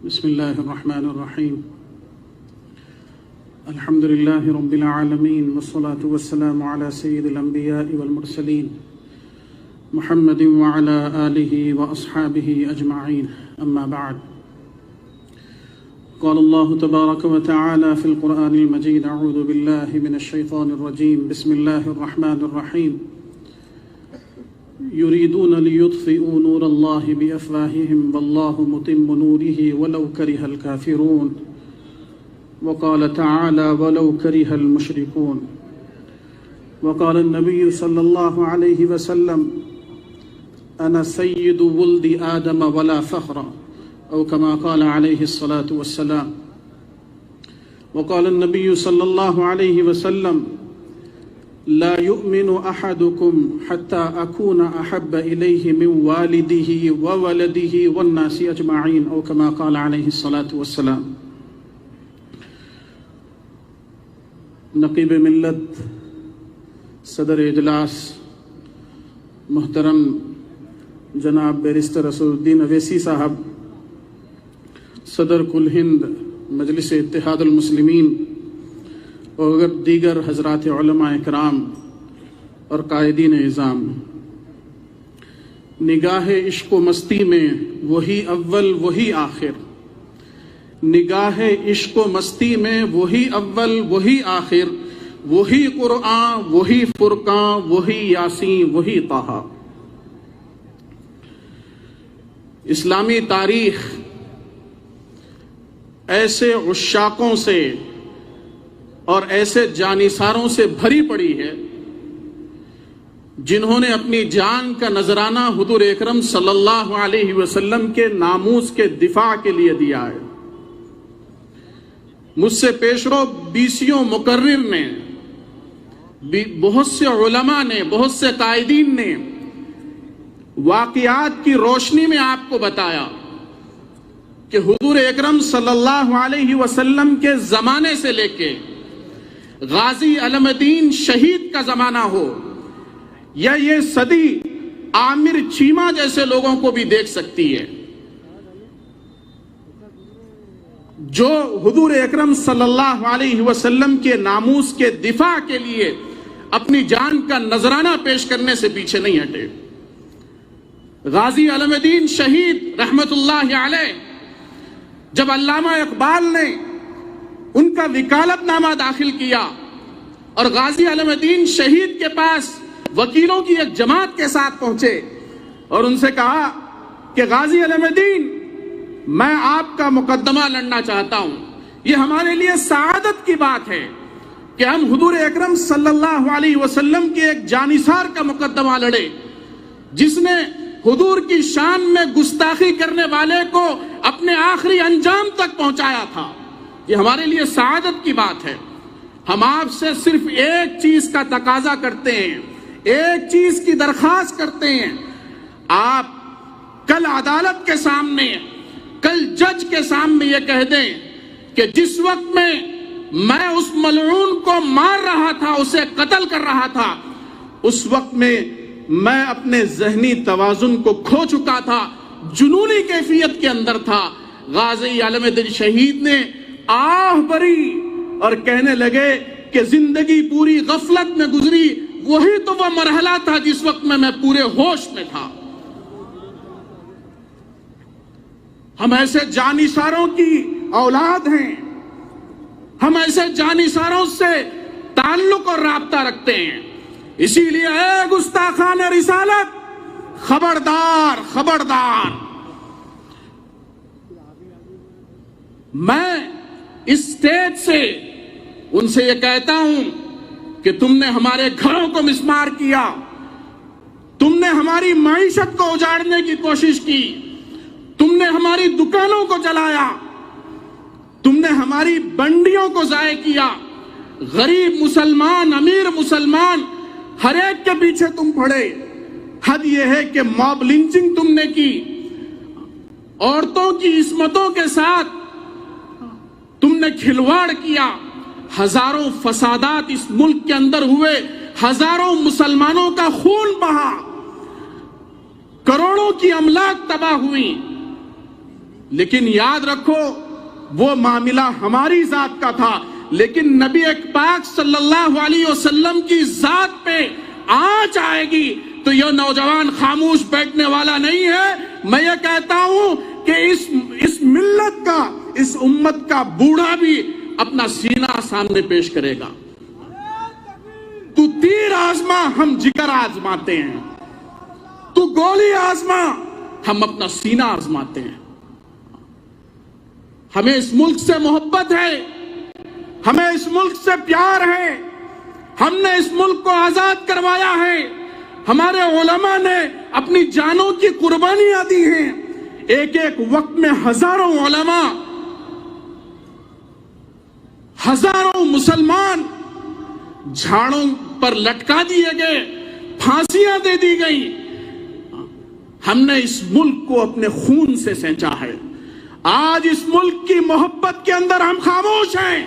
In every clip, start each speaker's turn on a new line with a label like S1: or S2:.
S1: بسم الله الرحمن الرحيم. الحمد لله رب العالمين، والصلاة والسلام على سيد الأنبياء والمرسلين محمد وعلى آله وأصحابه أجمعين. أما بعد، قال الله تبارك وتعالى في القرآن المجيد: أعوذ بالله من الشيطان الرجيم. بسم الله الرحمن الرحيم. يريدون ليطفئوا نور الله بأفواههم والله متم نوره ولو كره الكافرون. وقال تعالى: ولو كره المشركون. وقال النبي صلى الله عليه وسلم: أنا سيد ولد آدم ولا فخر، أو كما قال عليه الصلاة والسلام. وقال النبي صلى الله عليه وسلم: لا يؤمن أحدكم حتى أكون أحب إليه من والده وولده والناس أجمعين، أو كما قال عليه الصلاة والسلام. نقیب ملت صدر اجلاس محترم جناب بیرسٹر اسد الدین اویسی صاحب، صدر کل ہند مجلس اتحاد المسلمین، اور دیگر حضرات علماء اکرام اور قائدین اعظام، نگاہ عشق و مستی میں وہی اول وہی آخر، نگاہ عشق و مستی میں وہی اول وہی آخر، وہی قرآن وہی فرقان وہی یاسین وہی طٰہٰ۔ اسلامی تاریخ ایسے عشاقوں سے اور ایسے جانثاروں سے بھری پڑی ہے جنہوں نے اپنی جان کا نذرانہ حضور اکرم صلی اللہ علیہ وسلم کے ناموس کے دفاع کے لیے دیا ہے۔ مجھ سے پیشرو بیسیوں مقرر نے، بہت سے علماء نے، بہت سے قائدین نے واقعات کی روشنی میں آپ کو بتایا کہ حضور اکرم صلی اللہ علیہ وسلم کے زمانے سے لے کے غازی علم دین شہید کا زمانہ ہو، یا یہ صدی عامر چیمہ جیسے لوگوں کو بھی دیکھ سکتی ہے، جو حضور اکرم صلی اللہ علیہ وسلم کے ناموس کے دفاع کے لیے اپنی جان کا نذرانہ پیش کرنے سے پیچھے نہیں ہٹے۔ غازی علم دین شہید رحمت اللہ علیہ، جب علامہ اقبال نے ان کا وکالت نامہ داخل کیا اور غازی علم دین شہید کے پاس وکیلوں کی ایک جماعت کے ساتھ پہنچے اور ان سے کہا کہ غازی علم دین، میں آپ کا مقدمہ لڑنا چاہتا ہوں، یہ ہمارے لیے سعادت کی بات ہے کہ ہم حضور اکرم صلی اللہ علیہ وسلم کے ایک جانثار کا مقدمہ لڑے جس نے حضور کی شان میں گستاخی کرنے والے کو اپنے آخری انجام تک پہنچایا تھا۔ یہ ہمارے لیے سعادت کی بات ہے۔ ہم آپ سے صرف ایک چیز کا تقاضا کرتے ہیں، ایک چیز کی درخواست کرتے ہیں، آپ کل عدالت کے سامنے، کل جج کے سامنے یہ کہہ دیں کہ جس وقت میں اس ملعون کو مار رہا تھا، اسے قتل کر رہا تھا، اس وقت میں اپنے ذہنی توازن کو کھو چکا تھا، جنونی کیفیت کے اندر تھا۔ غازی علم دین شہید نے آہ بری اور کہنے لگے کہ زندگی پوری غفلت میں گزری، وہی تو وہ مرحلہ تھا جس وقت میں پورے ہوش میں تھا۔ ہم ایسے جانثاروں کی اولاد ہیں، ہم ایسے جانثاروں سے تعلق اور رابطہ رکھتے ہیں، اسی لیے اے گستاخان رسالت، خبردار خبردار، میں اس اسٹیج سے ان سے یہ کہتا ہوں کہ تم نے ہمارے گھروں کو مسمار کیا، تم نے ہماری معیشت کو اجاڑنے کی کوشش کی، تم نے ہماری دکانوں کو جلایا، تم نے ہماری بنڈیوں کو ضائع کیا، غریب مسلمان، امیر مسلمان، ہر ایک کے پیچھے تم پڑے۔ حد یہ ہے کہ موب لنچنگ تم نے کی، عورتوں کی عصمتوں کے ساتھ تم نے کھلواڑ کیا، ہزاروں فسادات اس ملک کے اندر ہوئے، ہزاروں مسلمانوں کا خون بہا، کروڑوں کی املاک تباہ ہوئی، لیکن یاد رکھو وہ معاملہ ہماری ذات کا تھا، لیکن نبی پاک صلی اللہ علیہ وسلم کی ذات پہ آنچ آئے گی تو یہ نوجوان خاموش بیٹھنے والا نہیں ہے۔ میں یہ کہتا ہوں کہ اس ملت کا، اس امت کا بوڑھا بھی اپنا سینہ سامنے پیش کرے گا۔ تو تیر آزما، ہم جگر آزماتے ہیں، تو گولی آزما، ہم اپنا سینہ آزماتے ہیں۔ ہمیں اس ملک سے محبت ہے، ہمیں اس ملک سے پیار ہے، ہم نے اس ملک کو آزاد کروایا ہے، ہمارے علماء نے اپنی جانوں کی قربانیاں دی ہیں۔ ایک ایک وقت میں ہزاروں علماء، ہزاروں مسلمان جھاڑوں پر لٹکا دیے گئے، پھانسیاں دے دی گئیں۔ ہم نے اس ملک کو اپنے خون سے سینچا ہے۔ آج اس ملک کی محبت کے اندر ہم خاموش ہیں،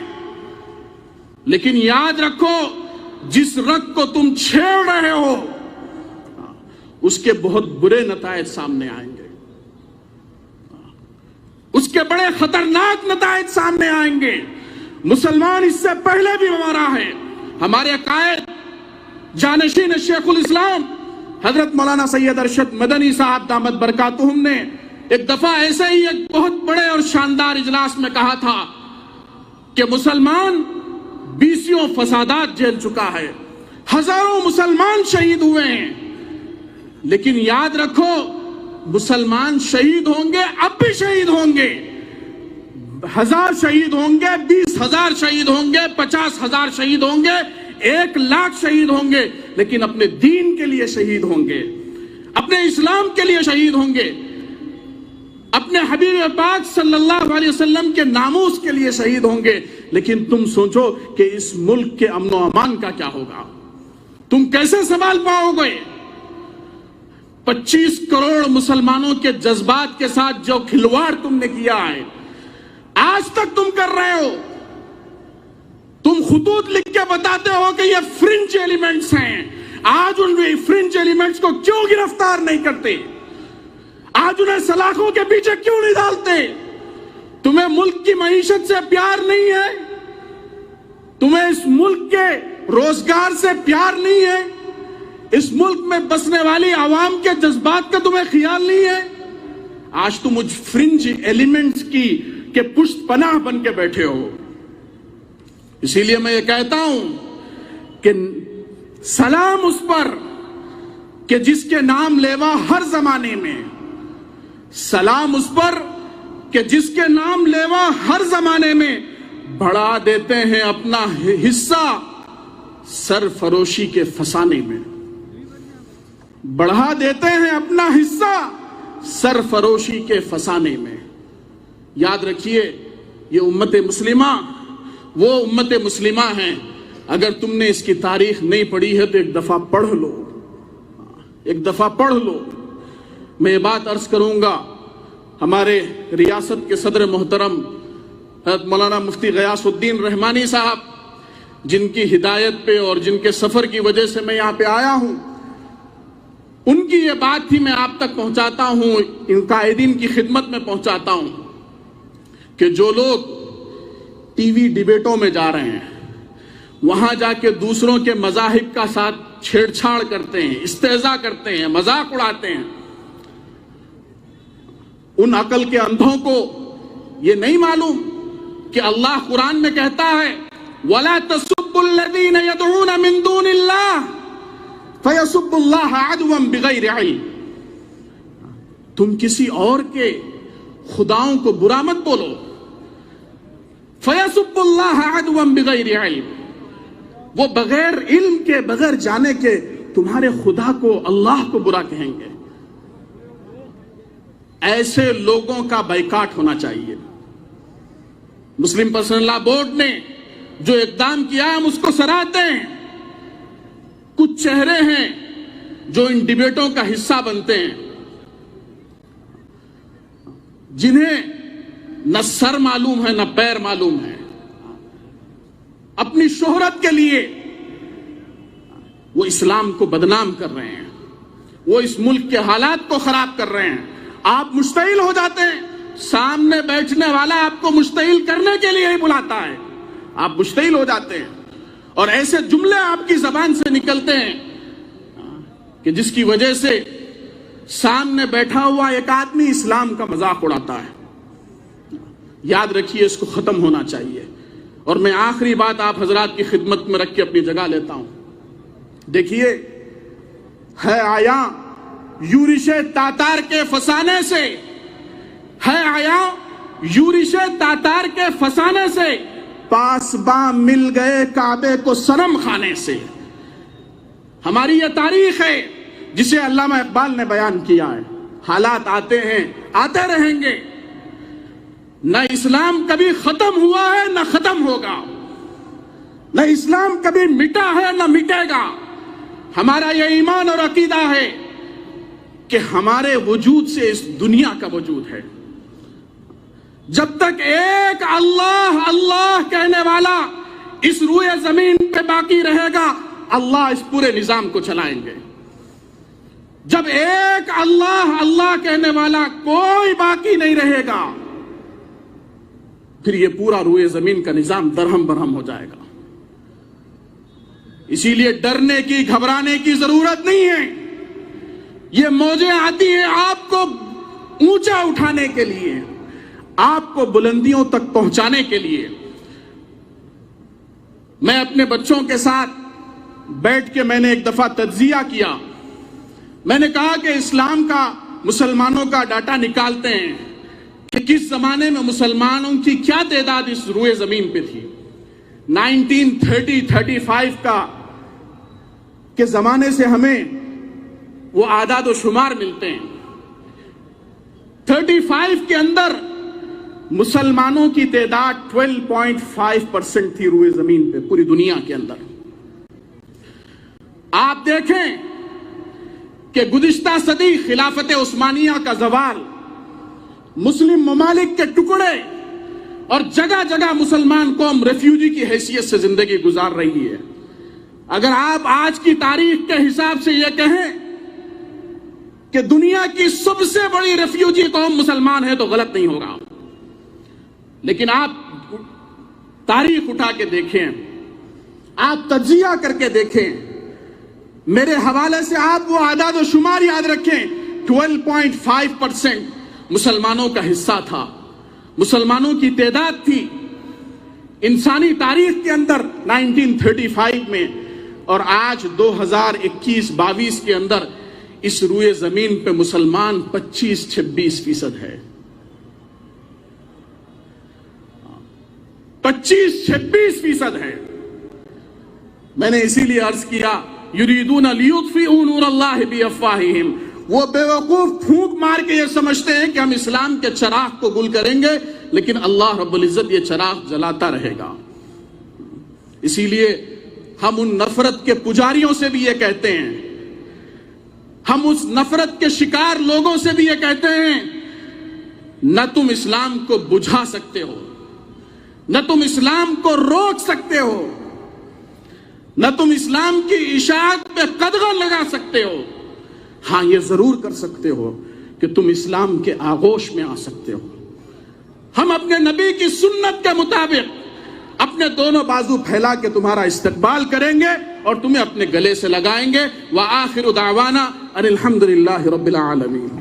S1: لیکن یاد رکھو جس رگ کو تم چھیڑ رہے ہو اس کے بہت برے نتائج سامنے آئیں گے، اس کے بڑے خطرناک نتائج سامنے آئیں گے۔ مسلمان اس سے پہلے بھی ہمارا ہے۔ ہمارے قائد جانشین شیخ الاسلام حضرت مولانا سید ارشد مدنی صاحب دامت برکاتہم نے ایک دفعہ ایسے ہی ایک بہت بڑے اور شاندار اجلاس میں کہا تھا کہ مسلمان 20 فسادات جھیل چکا ہے، ہزاروں مسلمان شہید ہوئے ہیں، لیکن یاد رکھو مسلمان شہید ہوں گے، اب بھی شہید ہوں گے، 1000 شہید ہوں گے، 20,000 شہید ہوں گے، 50,000 شہید ہوں گے، 1,00,000 شہید ہوں گے، لیکن اپنے دین کے لیے شہید ہوں گے، اپنے اسلام کے لیے شہید ہوں گے، اپنے حبیب پاک صلی اللہ علیہ وسلم کے ناموس کے لیے شہید ہوں گے۔ لیکن تم سوچو کہ اس ملک کے امن و امان کا کیا ہوگا؟ تم کیسے سنبھال پاؤ گے؟ 25 کروڑ مسلمانوں کے جذبات کے ساتھ جو کھلواڑ تم نے کیا ہے، آج تک تم کر رہے ہو۔ تم خطوط لکھ کے بتاتے ہو کہ یہ فرنج ایلیمنٹس ہیں، آج ان فرنج ایلیمنٹس کو کیوں گرفتار نہیں کرتے؟ آج انہیں سلاخوں کے پیچھے کیوں نہیں ڈالتے؟ تمہیں ملک کی معیشت سے پیار نہیں ہے؟ تمہیں اس ملک کے روزگار سے پیار نہیں ہے؟ اس ملک میں بسنے والی عوام کے جذبات کا تمہیں خیال نہیں ہے؟ آج تم مجھ فرنج ایلیمنٹس کے پشت پناہ بن کے بیٹھے ہو۔ اسی لیے میں یہ کہتا ہوں کہ سلام اس پر کہ جس کے نام لیوا ہر زمانے میں، سلام اس پر کہ جس کے نام لیوا ہر زمانے میں بڑھا دیتے ہیں اپنا حصہ سرفروشی کے فسانے میں، بڑھا دیتے ہیں اپنا حصہ سرفروشی کے فسانے میں۔ یاد رکھیے یہ امت مسلمہ وہ امت مسلمہ ہیں، اگر تم نے اس کی تاریخ نہیں پڑھی ہے تو ایک دفعہ پڑھ لو، ایک دفعہ پڑھ لو۔ میں یہ بات عرض کروں گا، ہمارے ریاست کے صدر محترم حضرت مولانا مفتی غیاث الدین رحمانی صاحب، جن کی ہدایت پہ اور جن کے سفر کی وجہ سے میں یہاں پہ آیا ہوں، ان کی یہ بات ہی میں آپ تک پہنچاتا ہوں، ان قائدین کی خدمت میں پہنچاتا ہوں کہ جو لوگ ٹی وی ڈیبیٹوں میں جا رہے ہیں، وہاں جا کے دوسروں کے مذاہب کا ساتھ چھیڑ چھاڑ کرتے ہیں، استہزاء کرتے ہیں، مذاق اڑاتے ہیں، ان عقل کے اندھوں کو یہ نہیں معلوم کہ اللہ قرآن میں کہتا ہے وَلَا تَسُبُّوا الَّذِينَ يَدْعُونَ مِن دُونِ اللَّهِ فَيَسُبُّوا اللَّهَ عَدْوًا بِغَيْرِ عِلْمٍ۔ تم کسی اور کے خداؤں کو برا مت بولو، فَيَسُبُّوا اللَّهَ عَدْوًا بِغَيْرِ عِلْمٍ، وہ بغیر علم کے، بغیر جانے کے تمہارے خدا کو، اللہ کو برا کہیں گے۔ ایسے لوگوں کا بائیکاٹ ہونا چاہیے۔ مسلم پرسنل لا بورڈ نے جو اقدام کیا ہم اس کو سراہتے ہیں۔ کچھ چہرے ہیں جو ان ڈیبیٹوں کا حصہ بنتے ہیں، جنہیں نہ سر معلوم ہے نہ پیر معلوم ہے، اپنی شہرت کے لیے وہ اسلام کو بدنام کر رہے ہیں، وہ اس ملک کے حالات کو خراب کر رہے ہیں۔ آپ مشتعل ہو جاتے ہیں، سامنے بیٹھنے والا آپ کو مشتعل کرنے کے لیے ہی بلاتا ہے، آپ مشتعل ہو جاتے ہیں، اور ایسے جملے آپ کی زبان سے نکلتے ہیں کہ جس کی وجہ سے سامنے بیٹھا ہوا ایک آدمی اسلام کا مذاق اڑاتا ہے۔ یاد رکھیے، اس کو ختم ہونا چاہیے۔ اور میں آخری بات آپ حضرات کی خدمت میں رکھ کے اپنی جگہ لیتا ہوں۔ دیکھیے، ہے آیا یورش تاتار کے فسانے سے، ہے آیا یورش تاتار کے فسانے سے، پاسباں مل گئے کعبے کو صنم خانے سے۔ ہماری یہ تاریخ ہے جسے علامہ اقبال نے بیان کیا ہے۔ حالات آتے ہیں، آتے رہیں گے، نہ اسلام کبھی ختم ہوا ہے نہ ختم ہوگا، نہ اسلام کبھی مٹا ہے نہ مٹے گا۔ ہمارا یہ ایمان اور عقیدہ ہے کہ ہمارے وجود سے اس دنیا کا وجود ہے۔ جب تک ایک اللہ اللہ کہنے والا اس روئے زمین پہ باقی رہے گا، اللہ اس پورے نظام کو چلائیں گے۔ جب ایک اللہ اللہ کہنے والا کوئی باقی نہیں رہے گا، پھر یہ پورا روئے زمین کا نظام درہم برہم ہو جائے گا۔ اسی لیے ڈرنے کی، گھبرانے کی ضرورت نہیں ہے۔ یہ موجیں آتی ہیں آپ کو اونچا اٹھانے کے لیے، آپ کو بلندیوں تک پہنچانے کے لیے۔ میں اپنے بچوں کے ساتھ بیٹھ کے میں نے ایک دفعہ تجزیہ کیا۔ میں نے کہا کہ اسلام کا، مسلمانوں کا ڈاٹا نکالتے ہیں کہ کس زمانے میں مسلمانوں کی کیا تعداد اس روئے زمین پہ تھی۔ 1930-35 کا کے زمانے سے ہمیں وہ اعداد و شمار ملتے ہیں۔ 35 کے اندر مسلمانوں کی تعداد 12.5% تھی روئے زمین پہ، پوری دنیا کے اندر۔ آپ دیکھیں کہ گزشتہ صدی خلافت عثمانیہ کا زوال، مسلم ممالک کے ٹکڑے، اور جگہ جگہ مسلمان قوم ریفیوجی کی حیثیت سے زندگی گزار رہی ہے۔ اگر آپ آج کی تاریخ کے حساب سے یہ کہیں کہ دنیا کی سب سے بڑی ریفیوجی قوم مسلمان ہے تو غلط نہیں ہوگا، لیکن آپ تاریخ اٹھا کے دیکھیں، آپ تجزیہ کر کے دیکھیں، میرے حوالے سے آپ وہ اعداد و شمار یاد رکھیں۔ 12.5% مسلمانوں کا حصہ تھا، مسلمانوں کی تعداد تھی انسانی تاریخ کے اندر 1935 میں، اور آج 2021-22 کے اندر اس روئے زمین پہ مسلمان 25-26% ہے۔ 25-26% ہے۔ میں نے اسی لیے عرض کیا، یریدون لیطفئوا نور اللہ بافواہہم، وہ بے وقوف پھونک مار کے یہ سمجھتے ہیں کہ ہم اسلام کے چراغ کو گل کریں گے، لیکن اللہ رب العزت یہ چراغ جلاتا رہے گا۔ اسی لیے ہم ان نفرت کے پجاریوں سے بھی یہ کہتے ہیں، ہم اس نفرت کے شکار لوگوں سے بھی یہ کہتے ہیں، نہ تم اسلام کو بجھا سکتے ہو، نہ تم اسلام کو روک سکتے ہو، نہ تم اسلام کی اشاعت پہ قدغن لگا سکتے ہو، ہاں یہ ضرور کر سکتے ہو کہ تم اسلام کے آغوش میں آ سکتے ہو۔ ہم اپنے نبی کی سنت کے مطابق اپنے دونوں بازو پھیلا کے تمہارا استقبال کریں گے اور تمہیں اپنے گلے سے لگائیں گے۔ وآخر دعوانا ان الحمد للہ رب العالمین۔